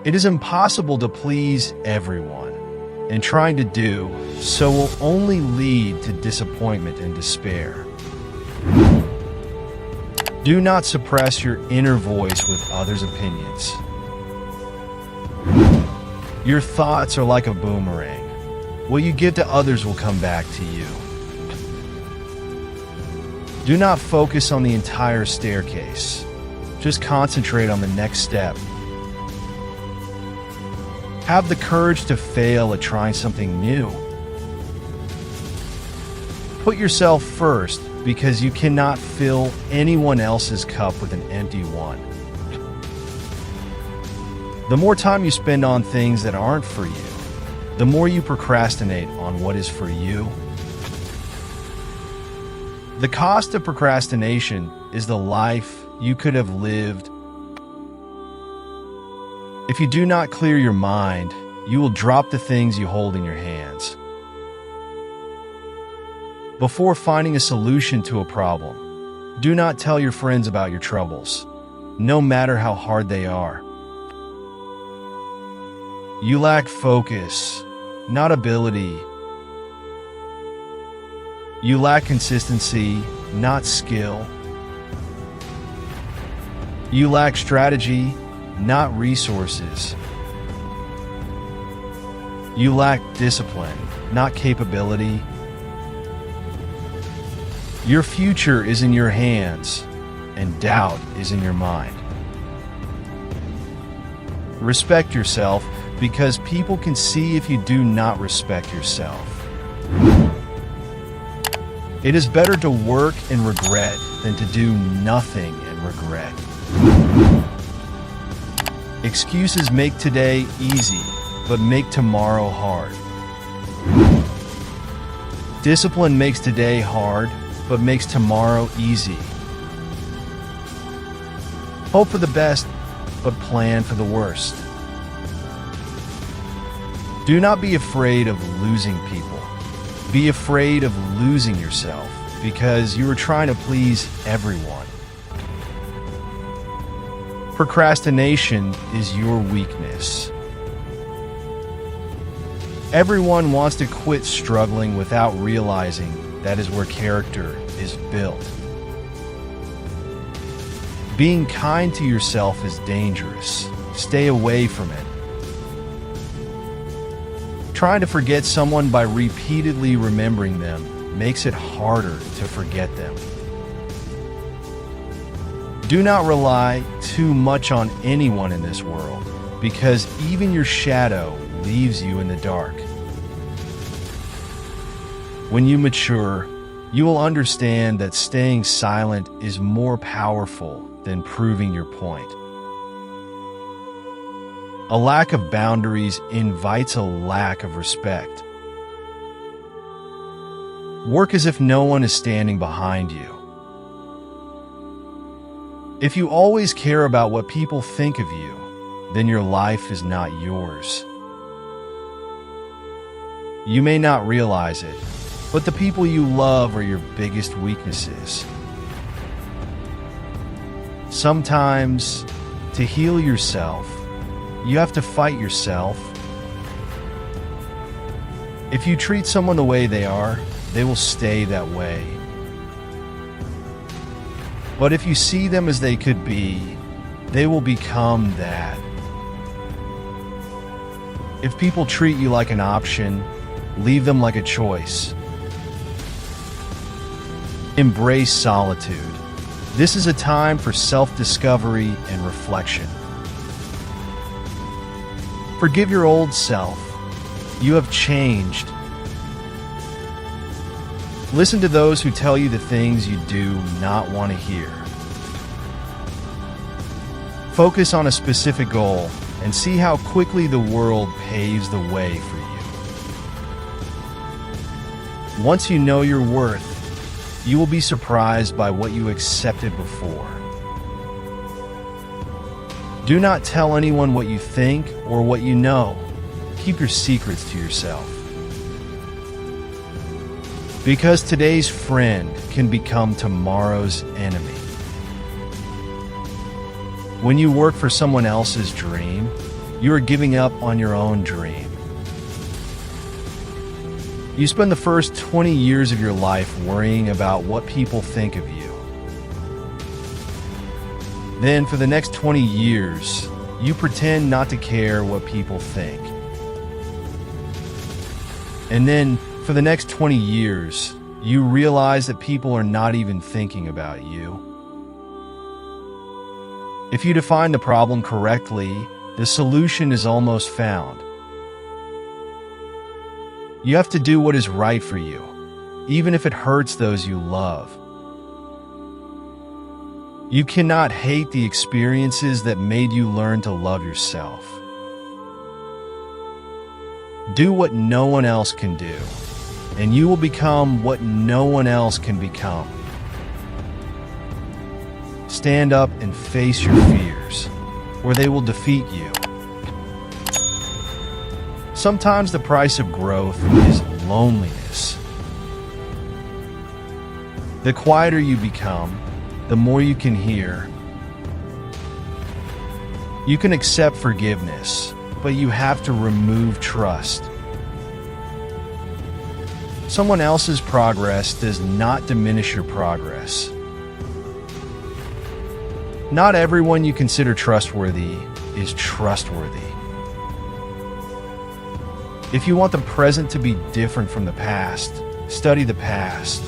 It is impossible to please everyone, and trying to do so will only lead to disappointment and despair. Do not suppress your inner voice with others' opinions. Your thoughts are like a boomerang. What you give to others will come back to you. Do not focus on the entire staircase. Just concentrate on the next step. Have the courage to fail at trying something new. Put yourself first, because you cannot fill anyone else's cup with an empty one. The more time you spend on things that aren't for you, the more you procrastinate on what is for you. The cost of procrastination is the life you could have lived. If you do not clear your mind, you will drop the things you hold in your hands. Before finding a solution to a problem, do not tell your friends about your troubles, no matter how hard they are. You lack focus, not ability. You lack consistency, not skill. You lack strategy, not resources. You lack discipline, not capability. Your future is in your hands, and doubt is in your mind. Respect yourself, because people can see if you do not respect yourself. It is better to work and regret than to do nothing and regret. Excuses make today easy, but make tomorrow hard. Discipline makes today hard, but makes tomorrow easy. Hope for the best, but plan for the worst. Do not be afraid of losing people. Be afraid of losing yourself, because you are trying to please everyone. Procrastination is your weakness. Everyone wants to quit struggling without realizing that is where character is built. Being kind to yourself is dangerous. Stay away from it. Trying to forget someone by repeatedly remembering them makes it harder to forget them. Do not rely too much on anyone in this world, because even your shadow leaves you in the dark. When you mature, you will understand that staying silent is more powerful than proving your point. A lack of boundaries invites a lack of respect. Work as if no one is standing behind you. If you always care about what people think of you, then your life is not yours. You may not realize it, but the people you love are your biggest weaknesses. Sometimes, to heal yourself, you have to fight yourself. If you treat someone the way they are, they will stay that way. But if you see them as they could be, they will become that. If people treat you like an option, leave them like a choice. Embrace solitude. This is a time for self-discovery and reflection. Forgive your old self. You have changed. Listen to those who tell you the things you do not want to hear. Focus on a specific goal and see how quickly the world paves the way for you. Once you know your worth, you will be surprised by what you accepted before. Do not tell anyone what you think or what you know. Keep your secrets to yourself. Because today's friend can become tomorrow's enemy. When you work for someone else's dream, you are giving up on your own dream. You spend the first 20 years of your life worrying about what people think of you. Then, for the next 20 years, you pretend not to care what people think. And then, for the next 20 years, you realize that people are not even thinking about you. If you define the problem correctly, the solution is almost found. You have to do what is right for you, even if it hurts those you love. You cannot hate the experiences that made you learn to love yourself. Do what no one else can do, and you will become what no one else can become. Stand up and face your fears, or they will defeat you. Sometimes the price of growth is loneliness. The quieter you become, the more you can hear. You can accept forgiveness, but you have to remove trust. Someone else's progress does not diminish your progress. Not everyone you consider trustworthy is trustworthy. If you want the present to be different from the past, study the past.